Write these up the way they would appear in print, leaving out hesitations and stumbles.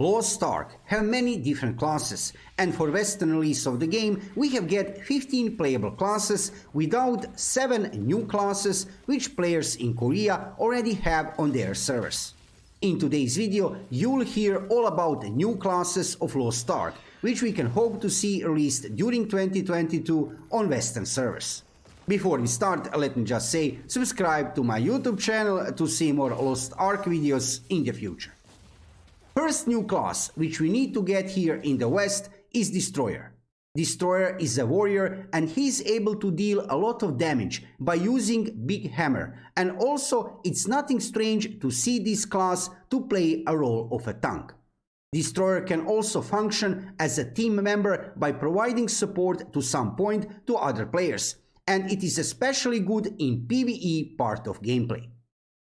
Lost Ark have many different classes, and for Western release of the game we have get 15 playable classes without 7 new classes which players in Korea already have on their servers. In today's video you'll hear all about the new classes of Lost Ark, which we can hope to see released during 2022 on Western servers. Before we start, let me just say, subscribe to my YouTube channel to see more Lost Ark videos in the future. First new class which we need to get here in the West is Destroyer. Destroyer is a warrior and he's able to deal a lot of damage by using big hammer, and also it's nothing strange to see this class to play a role of a tank. Destroyer can also function as a team member by providing support to some point to other players, and it is especially good in PvE part of gameplay.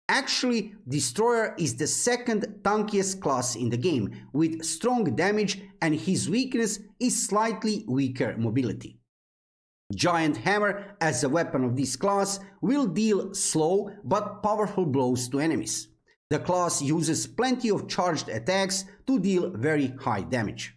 Actually, Destroyer is the second tankiest class in the game, with strong damage, and his weakness is slightly weaker mobility. Giant Hammer as a weapon of this class will deal slow but powerful blows to enemies. The class uses plenty of charged attacks to deal very high damage.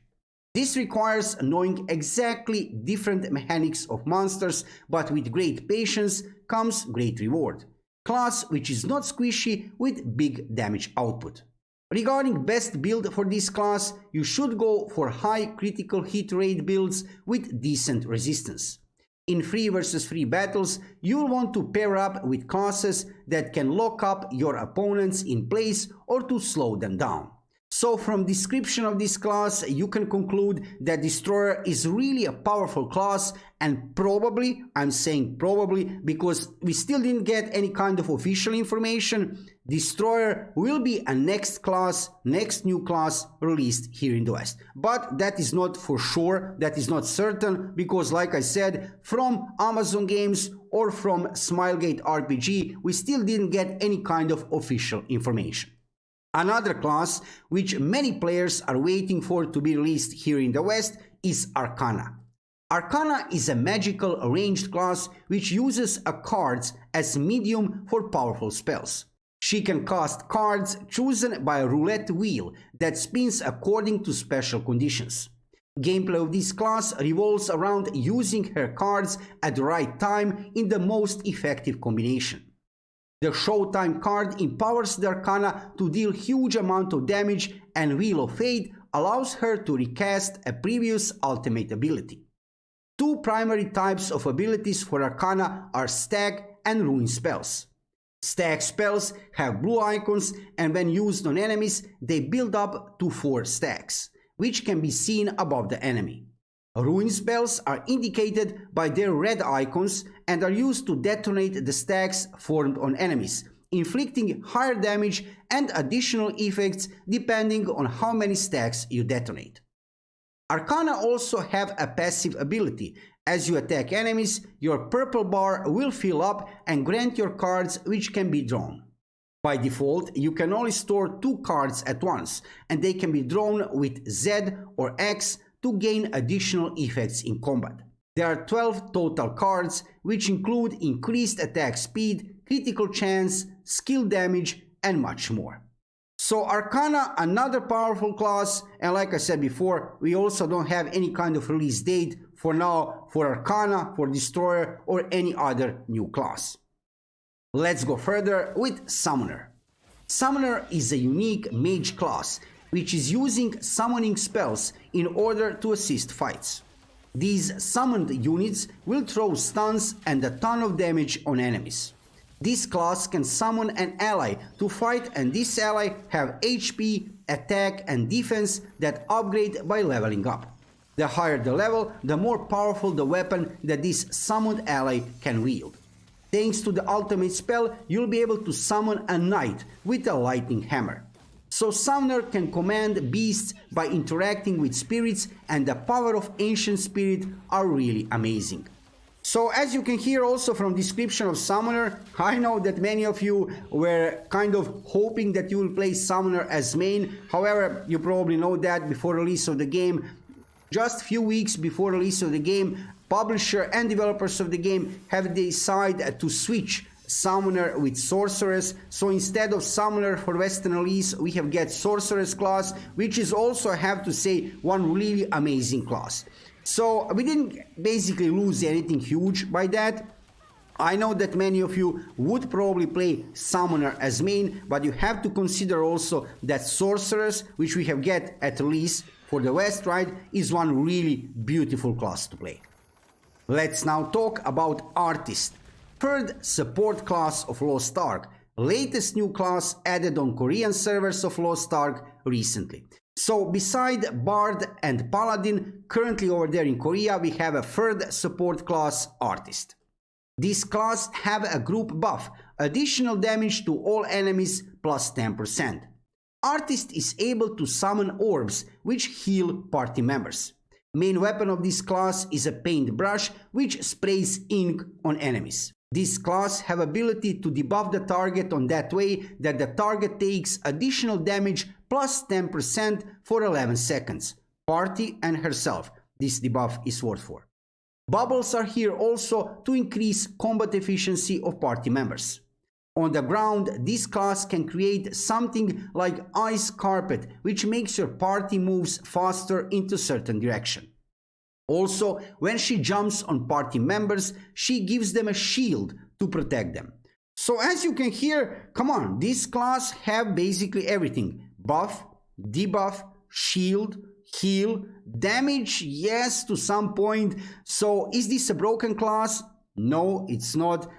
This requires knowing exactly different mechanics of monsters, but with great patience comes great reward. Class which is not squishy with big damage output. Regarding best build for this class, you should go for high critical hit rate builds with decent resistance. In free versus free battles, you'll want to pair up with classes that can lock up your opponents in place or to slow them down. So from description of this class you can conclude that Destroyer is really a powerful class, and probably, I'm saying probably because we still didn't get any kind of official information, Destroyer will be a next new class released here in the West. But that is not for sure, that is not certain, because like I said, from Amazon Games or from Smilegate RPG we still didn't get any kind of official information. Another class which many players are waiting for to be released here in the West is Arcana. Arcana is a magical ranged class which uses a cards as medium for powerful spells. She can cast cards chosen by a roulette wheel that spins according to special conditions. Gameplay of this class revolves around using her cards at the right time in the most effective combination. The Showtime card empowers the Arcana to deal huge amount of damage, and Wheel of Fate allows her to recast a previous ultimate ability. Two primary types of abilities for Arcana are Stack and Ruin spells. Stack spells have blue icons, and when used on enemies they build up to 4 stacks, which can be seen above the enemy. Ruin spells are indicated by their red icons and are used to detonate the stacks formed on enemies, inflicting higher damage and additional effects depending on how many stacks you detonate. Arcana also have a passive ability. As you attack enemies, your purple bar will fill up and grant your cards which can be drawn. By default, you can only store 2 cards at once, and they can be drawn with Z or X to gain additional effects in combat. There are 12 total cards, which include increased attack speed, critical chance, skill damage, and much more. So Arcana, another powerful class, and like I said before, we also don't have any kind of release date for now for Arcana, for Destroyer, or any other new class. Let's go further with Summoner. Summoner is a unique mage class which is using summoning spells in order to assist fights. These summoned units will throw stuns and a ton of damage on enemies. This class can summon an ally to fight, and this ally have HP, attack and defense that upgrade by leveling up. The higher the level, the more powerful the weapon that this summoned ally can wield. Thanks to the ultimate spell, you'll be able to summon a knight with a lightning hammer. So Summoner can command beasts by interacting with spirits, and the power of Ancient Spirit are really amazing. So as you can hear also from description of Summoner, I know that many of you were kind of hoping that you will play Summoner as main. However, you probably know that before release of the game, just few weeks before release of the game, publisher and developers of the game have decided to switch Summoner with Sorceress. So instead of Summoner for Western release, we have get Sorceress class, which is also, I have to say, one really amazing class. So we didn't basically lose anything huge by that. I know that many of you would probably play Summoner as main, but you have to consider also that Sorceress, which we have get at release for the West, right, is one really beautiful class to play. Let's now talk about Artist, third support class of Lost Ark, latest new class added on Korean servers of Lost Ark recently. So beside Bard and Paladin, currently over there in Korea, we have a third support class, Artist. This class have a group buff, additional damage to all enemies plus 10%. Artist is able to summon orbs which heal party members. Main weapon of this class is a paintbrush which sprays ink on enemies. This class have ability to debuff the target on that way that the target takes additional damage plus 10% for 11 seconds. Party and herself, this debuff is worth for. Bubbles are here also to increase combat efficiency of party members. On the ground, this class can create something like ice carpet, which makes your party moves faster into certain direction. Also, when she jumps on party members, she gives them a shield to protect them. So as you can hear, come on, this class have basically everything. Buff, debuff, shield, heal, damage, yes, to some point. So is this a broken class? No, it's not.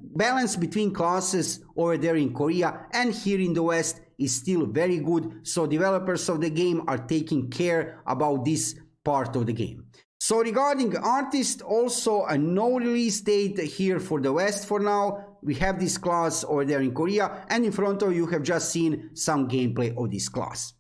Balance between classes over there in Korea and here in the West is still very good. So developers of the game are taking care about this part of the game. So regarding Artist, also a no release date here for the West for now. We have this class over there in Korea, and in front of you have just seen some gameplay of this class.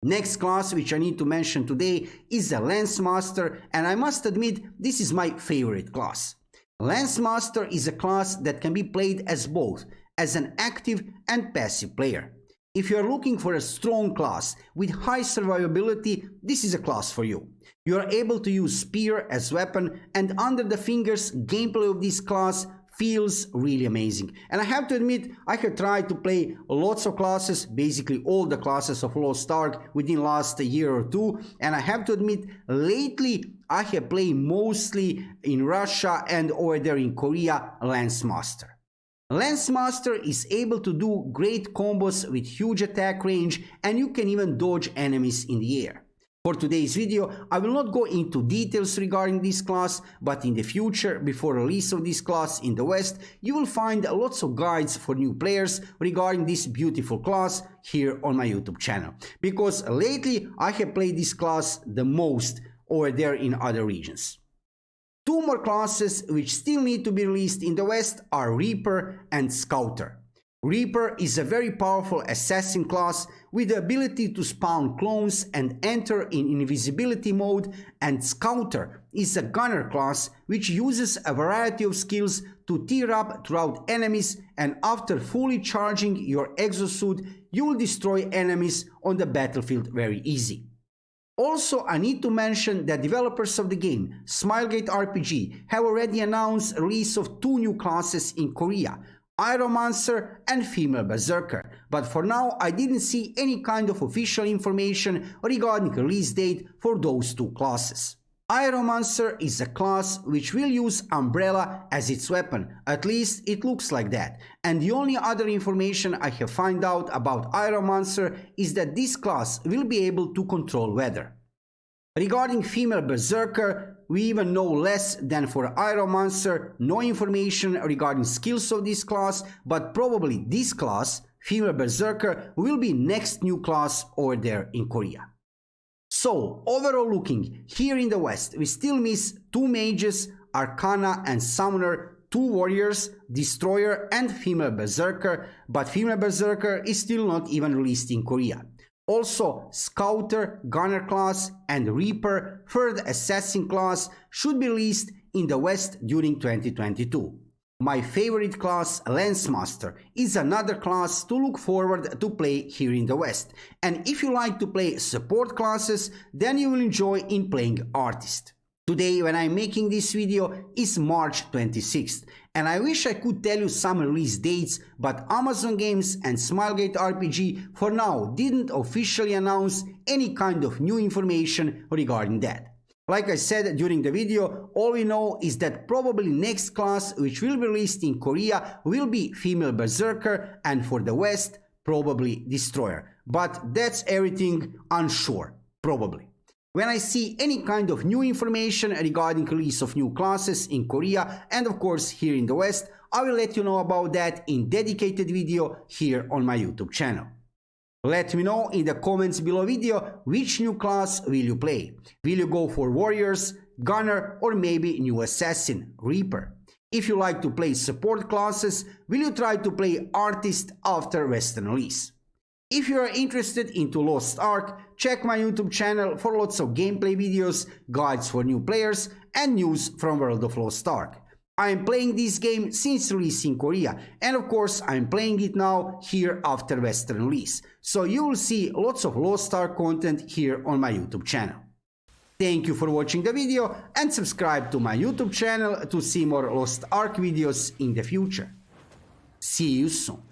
Next class which I need to mention today is the Lancemaster, and I must admit this is my favorite class. Lancemaster is a class that can be played as both, as an active and passive player. If you are looking for a strong class with high survivability, this is a class for you. You are able to use spear as weapon, and under the fingers gameplay of this class feels really amazing. And I have to admit, I have tried to play lots of classes, basically all the classes of Lost Ark within last year or two, and I have to admit, lately I have played mostly in Russia and over there in Korea, Lancemaster. Lancemaster is able to do great combos with huge attack range, and you can even dodge enemies in the air. For today's video, I will not go into details regarding this class, but in the future, before release of this class in the West, you will find lots of guides for new players regarding this beautiful class here on my YouTube channel. Because lately, I have played this class the most over there in other regions. Two more classes which still need to be released in the West are Reaper and Scouter. Reaper is a very powerful assassin class with the ability to spawn clones and enter in invisibility mode, and Scouter is a gunner class which uses a variety of skills to tear up throughout enemies, and after fully charging your exosuit, you will destroy enemies on the battlefield very easy. Also, I need to mention that developers of the game, Smilegate RPG, have already announced release of two new classes in Korea, Aeromancer and female Berserker, but for now I didn't see any kind of official information regarding release date for those two classes. Aeromancer is a class which will use Umbrella as its weapon, at least it looks like that, and the only other information I have found out about Aeromancer is that this class will be able to control weather. Regarding female Berserker, we even know less than for Aeromancer, no information regarding skills of this class, but probably this class, female Berserker, will be next new class over there in Korea. So, overall looking, here in the West, we still miss two mages, Arcana and Summoner, two warriors, Destroyer and female Berserker, but female Berserker is still not even released in Korea. Also, Scouter, Gunner class and Reaper, third assassin class, should be released in the West during 2022. My favorite class, Lancemaster, is another class to look forward to play here in the West. And if you like to play support classes, then you will enjoy in playing Artist. Today, when I'm making this video, is March 26th, and I wish I could tell you some release dates, but Amazon Games and Smilegate RPG for now didn't officially announce any kind of new information regarding that. Like I said during the video, all we know is that probably next class which will be released in Korea will be female Berserker, and for the West, probably Destroyer. But that's everything unsure, probably. When I see any kind of new information regarding release of new classes in Korea and of course here in the West, I will let you know about that in dedicated video here on my YouTube channel. Let me know in the comments below video which new class will you play. Will you go for Warriors, Gunner, or maybe new Assassin, Reaper? If you like to play support classes, will you try to play Artist after Western release? If you are interested into Lost Ark, check my YouTube channel for lots of gameplay videos, guides for new players, and news from World of Lost Ark. I am playing this game since release in Korea, and of course I am playing it now here after Western release, so you will see lots of Lost Ark content here on my YouTube channel. Thank you for watching the video, and subscribe to my YouTube channel to see more Lost Ark videos in the future. See you soon.